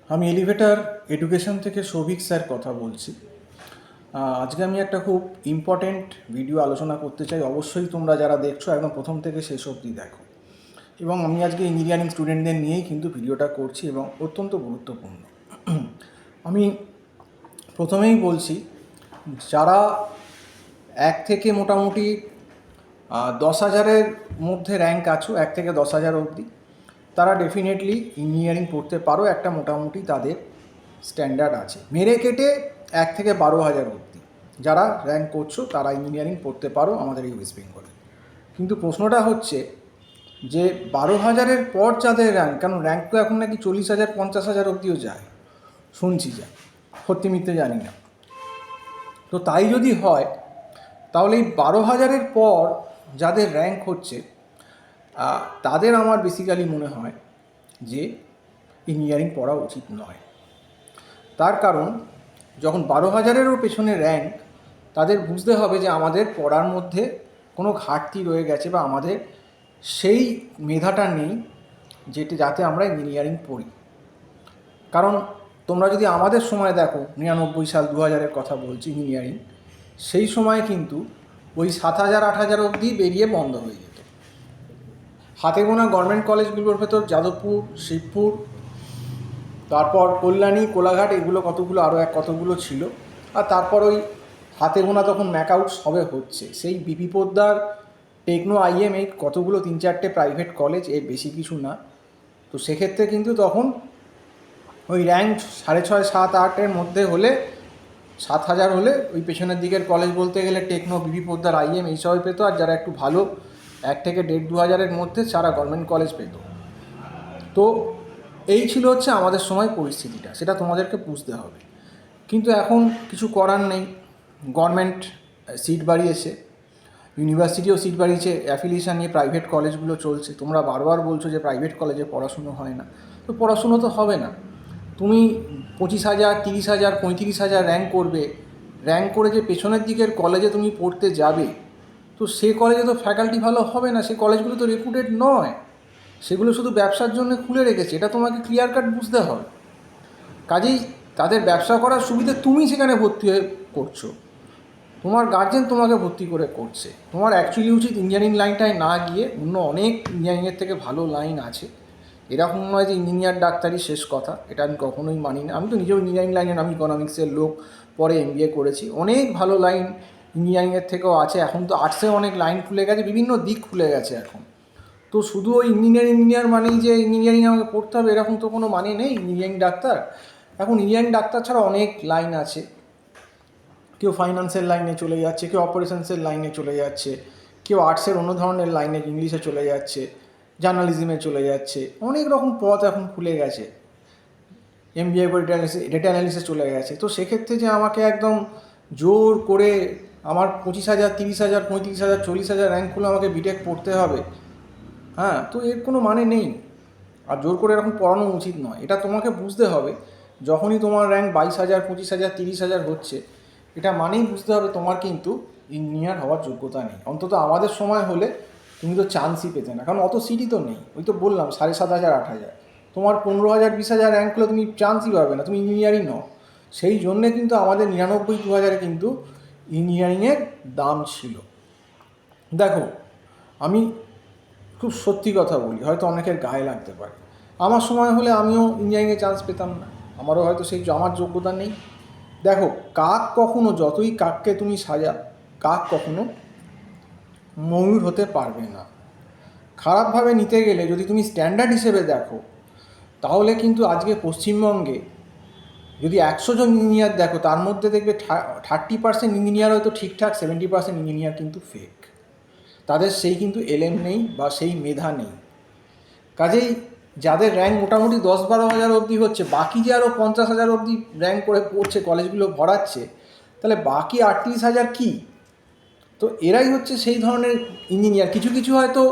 আমি elevator education থেকে Souvik sir কথা বলছি। আজকে আমি একটা খুব ইম্পর্টেন্ট ভিডিও আলোচনা করতে চাই। অবশ্যই তোমরা যারা দেখছো একদম প্রথম থেকে শেষ অবধি দেখো। এবং আমি আজকে ইঞ্জিনিয়ারিং স্টুডেন্টদের নিয়েই কিন্তু ভিডিওটা করছি এবং অত্যন্ত গুরুত্বপূর্ণ। আমি প্রথমেই বলছি, যারা 1 থেকে মোটামুটি 10,000-এর মধ্যে র্যাঙ্ক আছো, 1 থেকে 10,000 অবধি, তারা ডেফিনেটলি ইঞ্জিনিয়ারিং পড়তে পারো। একটা মোটামুটি তাদের স্ট্যান্ডার্ড আছে। মেরে কেটে 1 থেকে 12,000 অবধি যারা র্যাঙ্ক করছো তারা ইঞ্জিনিয়ারিং পড়তে পারো আমাদের এই ওয়েস্ট বেঙ্গলে। কিন্তু প্রশ্নটা হচ্ছে যে 12,000-এর পর যাদের র্যাঙ্ক, কারণ র্যাঙ্ক তো এখন নাকি 40,000 50,000 অবধিও যায়, শুনছি যা, সত্যি মিথ্যে জানি না। তো তাই যদি হয় তাহলে এই 12,000-এর পর যাদের র্যাঙ্ক হচ্ছে তাদের আমার বেসিক্যালি মনে হয় যে ইঞ্জিনিয়ারিং পড়া উচিত নয়। তার কারণ যখন 12,000-এরও পেছনে র্যাঙ্ক, তাদের বুঝতে হবে যে আমাদের পড়ার মধ্যে কোনো ঘাটতি রয়ে গেছে বা আমাদের সেই মেধাটা নেই যাতে আমরা ইঞ্জিনিয়ারিং পড়ি। কারণ তোমরা যদি আমাদের সময় দেখো, 99 সাল 2000-এর কথা বলছি, ইঞ্জিনিয়ারিং সেই সময় কিন্তু ওই 7,000 8,000 অবধি বেরিয়ে বন্ধ হয়ে যেত। হাতে গোনা গভর্নমেন্ট কলেজগুলোর ভেতর যাদবপুর, শিবপুর, তারপর কল্যাণী, কোলাঘাট, এগুলো কতগুলো আরও কতগুলো ছিল। আর তারপর ওই হাতে গোনা তখন ম্যাকআউট সবে হচ্ছে, সেই বিপি পোদ্দার, টেকনো, আইএম, এই কতগুলো 3-4টে প্রাইভেট কলেজ, এর বেশি কিছু না। তো সেক্ষেত্রে কিন্তু তখন ওই র্যাঙ্ক 6.5 7 8-এর মধ্যে হলে, 7,000 হলে ওই পেছনের দিকের কলেজ বলতে গেলে টেকনো, বিপি পোদ্দার, আইএম এইসবই পেতো। আর যারা একটু ভালো 1 থেকে 1.5-2,000-এর মধ্যে সারা গভর্নমেন্ট কলেজ পেত। তো এই ছিল হচ্ছে আমাদের সময় পরিস্থিতিটা, সেটা তোমাদেরকে বুঝতে হবে। কিন্তু এখন কিছু করার নেই, গভর্নমেন্ট সিট বাড়িয়েছে, ইউনিভার্সিটিও সিট বাড়িয়েছে, অ্যাফিলিয়েশন নিয়ে প্রাইভেট কলেজগুলো চলছে। তোমরা বারবার বলছো যে প্রাইভেট কলেজে পড়াশুনো হয় না, তো পড়াশুনো তো হবে না। তুমি 25,000 30,000 35,000 র্যাঙ্ক করবে, র্যাঙ্ক করে যে পেছনের দিকের কলেজে তুমি পড়তে যাবে, তো সে কলেজে তো ফ্যাকাল্টি ভালো হবে না, সে কলেজগুলো তো রেপুটেড নয়, সেগুলো শুধু ব্যবসার জন্য খুলে রেখেছে। এটা তোমাকে ক্লিয়ার কাট বুঝতে হবে। কাজেই তাদের ব্যবসা করার সুবিধে তুমি সেখানে ভর্তি হয়ে করছো, তোমার গার্জেন তোমাকে ভর্তি করে করছে। তোমার অ্যাকচুয়ালি উচিত ইঞ্জিনিয়ারিং লাইনটায় না গিয়ে অন্য অনেক ইঞ্জিনিয়ারিংয়ের থেকে ভালো লাইন আছে। এরকম নয় যে ইঞ্জিনিয়ার ডাক্তারই শেষ কথা, এটা আমি কখনোই মানি না। আমি তো নিজেও ইঞ্জিনিয়ারিং লাইনে, আমি ইকোনমিক্সের লোক, পরে এমবিএ করেছি। অনেক ভালো লাইন ইঞ্জিনিয়ারিংয়ের থেকেও আছে। এখন তো আর্টসেও অনেক লাইন খুলে গেছে, বিভিন্ন দিক খুলে গেছে এখন। তো শুধু ওই ইঞ্জিনিয়ার মানেই যে ইঞ্জিনিয়ারিং আমাকে পড়তে হবে এরকম তো কোনো মানে নেই। ইঞ্জিনিয়ারিং ডাক্তার, এখন ইঞ্জিনিয়ারিং ডাক্তার ছাড়া অনেক লাইন আছে। কেউ ফাইন্যান্সের লাইনে চলে যাচ্ছে, কেউ অপারেশনসের লাইনে চলে যাচ্ছে, কেউ আর্টসের অন্য ধরনের লাইনে, ইংলিশে চলে যাচ্ছে, জার্নালিজমে চলে যাচ্ছে। অনেক রকম পথ এখন খুলে গেছে। এমবিএ করে ডেটা অ্যানালিসিসে চলে গেছে। তো সেক্ষেত্রে যে আমাকে একদম জোর করে আমার 25,000 30,000 35,000 40,000 র্যাঙ্ক হলে আমাকে বিটেক পড়তে হবে, হ্যাঁ, তো এর কোনো মানে নেই। আর জোর করে এরকম পড়ানো উচিত নয়। এটা তোমাকে বুঝতে হবে। যখনই তোমার র্যাঙ্ক 22,000 25,000 30,000 হচ্ছে, এটা মানেই বুঝতে হবে তোমার কিন্তু ইঞ্জিনিয়ার হওয়ার যোগ্যতা নেই। অন্তত আমাদের সময় হলে তুমি তো চান্সই পেতে না, কারণ অত সিটই তো নেই। ওই তো বললাম 7,500 8,000, তোমার 15,000 20,000 র্যাঙ্ক হলে তুমি চান্সই পাবে না, তুমি ইঞ্জিনিয়ারিং নও। সেই জন্যে কিন্তু আমাদের 99 2000-এ কিন্তু ইঞ্জিনিয়ারিংয়ের দাম ছিল। দেখো, আমি খুব সত্যি কথা বলি, হয়তো অনেকের গায়ে লাগতে পারে। আমার সময় হলে আমিও ইঞ্জিনিয়ারিংয়ে চান্স পেতাম না, আমারও হয়তো সেই আমার যোগ্যতা নেই। দেখো, কাক কখনো, যতই কাককে তুমি সাজা, কাক কখনো ময়ূর হতে পারবে না। খারাপভাবে নিতে গেলে যদি তুমি স্ট্যান্ডার্ড হিসেবে দেখো, তাহলে কিন্তু আজকে পশ্চিমবঙ্গে যদি 100 জন ইঞ্জিনিয়ার দেখো, তার মধ্যে দেখবে 30% ইঞ্জিনিয়ার হয়তো ঠিকঠাক, 70% ইঞ্জিনিয়ার কিন্তু ফেক। তাদের সেই কিন্তু এলএম নেই বা সেই মেধা নেই। কাজেই যাদের র্যাঙ্ক মোটামুটি 10-12 হাজার অবধি হচ্ছে, বাকি যে আরও 50,000 অবধি র্যাঙ্ক করে পড়ছে, কলেজগুলো ভরাচ্ছে, তাহলে বাকি 38,000 কী? তো এরাই হচ্ছে সেই ধরনের ইঞ্জিনিয়ার। কিছু কিছু হয়তো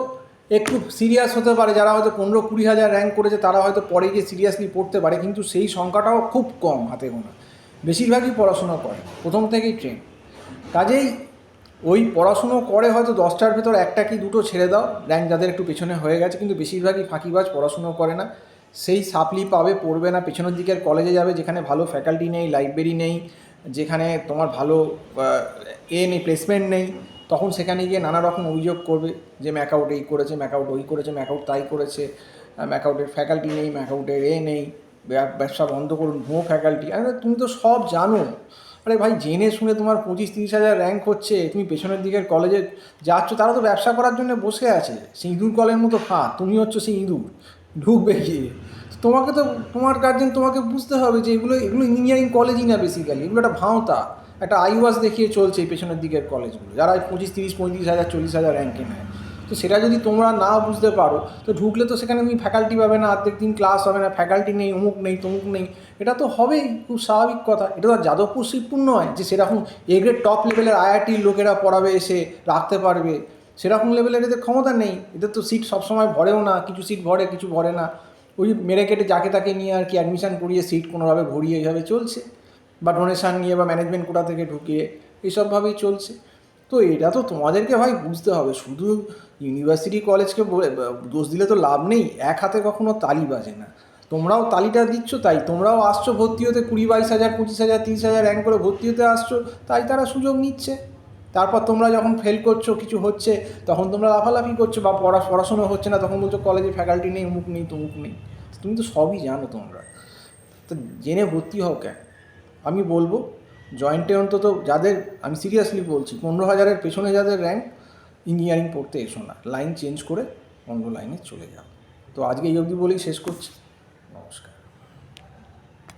একটু সিরিয়াস হতে পারে, যারা হয়তো 15-20 হাজার র্যাঙ্ক করেছে, তারা হয়তো পরে গিয়ে সিরিয়াসলি পড়তে পারে, কিন্তু সেই সংখ্যাটাও খুব কম, হাতে গোনা। বেশিরভাগই পড়াশোনা করে, প্রথম থেকেই ট্রেন। কাজেই ওই পড়াশুনো করে হয়তো 10টার ভেতর 1টা কি 2টো ছেড়ে দাও র্যাঙ্ক যাদের একটু পেছনে হয়ে গেছে, কিন্তু বেশিরভাগই ফাঁকিবাজ, পড়াশুনো করে না। সেই সাপ্লি পাবে, পড়বে না, পেছনের দিকের কলেজে যাবে যেখানে ভালো ফ্যাকাল্টি নেই, লাইব্রেরি নেই, যেখানে তোমার ভালো নেই, প্লেসমেন্ট নেই। তখন সেখানে গিয়ে নানা রকম অভিযোগ করবে যে ম্যাকআউট এই করেছে, ম্যাকআউট ওই করেছে, ম্যাকআউট তাই করেছে, ম্যাকআউটের ফ্যাকাল্টি নেই, ম্যাকআউটের নেই, ব্যবসা বন্ধ করুন, ভুয়ো ফ্যাকাল্টি। আরে তুমি তো সব জানো। আরে ভাই, জেনে শুনে তোমার 25-30 হাজার র্যাঙ্ক হচ্ছে, তুমি পেছনের দিকের কলেজে যাচ্ছ, তারা তো ব্যবসা করার জন্য বসে আছে, সেই ইঁদুর কলের মতো ফাঁক, তুমি হচ্ছে সেই ইঁদুর, ঢুকবে গিয়ে। তোমাকে তো, তোমার গার্জেন তোমাকে বুঝতে হবে যে এগুলো ইঞ্জিনিয়ারিং কলেজই না, বেসিক্যালি এগুলো একটা ভাঁওতা, একটা আইওয়াস দেখিয়ে চলছে এই পেছনের দিকের কলেজগুলো, যারা 25-30-35 হাজার 40 হাজার র্যাঙ্কে নেয়। তো সেটা যদি তোমরা না বুঝতে পারো, তো ঢুকলে তো সেখানে তুমি ফ্যাকাল্টি পাবে না, অর্ধেক দিন ক্লাস হবে না, ফ্যাকাল্টি নেই, অমুক নেই, তমুক নেই। এটা তো হবেই, খুব স্বাভাবিক কথা। এটা তো আর যাদবপুর শিবপুর নয় যে সেরকম গ্রেড টপ লেভেলের আইআইটির লোকেরা পড়াবে, এসে রাখতে পারবে, সেরকম লেভেলের এদের ক্ষমতা নেই। এদের তো সিট সবসময় ভরেও না, কিছু সিট ভরে, কিছু ভরে না। ওই মেরে কেটে যাকে তাকে নিয়ে আর কি অ্যাডমিশান করিয়ে সিট কোনোভাবে ভরিয়ে এইভাবে চলছে, বা ডোনেশান নিয়ে বা ম্যানেজমেন্ট কোটা থেকে ঢুকিয়ে এইসবভাবেই চলছে। তো এটা তো তোমাদেরকে ভাই বুঝতে হবে। শুধু ইউনিভার্সিটি কলেজকে দোষ দিলে তো লাভ নেই, এক হাতে কখনো তালি বাজে না। তোমরাও তালিটা দিচ্ছ, তাই তোমরাও আসছো ভর্তি হতে, 20-22 হাজার 25 হাজার 30 হাজার র্যাঙ্ক করে ভর্তি হতে আসছো, তাই তারা সুযোগ নিচ্ছে। তারপর তোমরা যখন ফেল করছো, কিছু হচ্ছে, তখন তোমরা লাফালাফি করছো, বা পড়াশোনা হচ্ছে না, তখন বলছো কলেজে ফ্যাকাল্টি নেই, অমুক নেই, তমুক নেই। তুমি তো সবই জানো তোমরা, তো জেনে ভর্তি হও কেন? আমি বলবো জয়েন্টে অন্তত যাদের, আমি সিরিয়াসলি বলছি, 15 হাজারের পেছনে যাদের র্যাঙ্ক, ইঞ্জিনিয়ারিং পড়তে এসো না, লাইন চেঞ্জ করে অন্য লাইনে চলে যাও। তো আজকে এই অবধি বলেই শেষ করছি।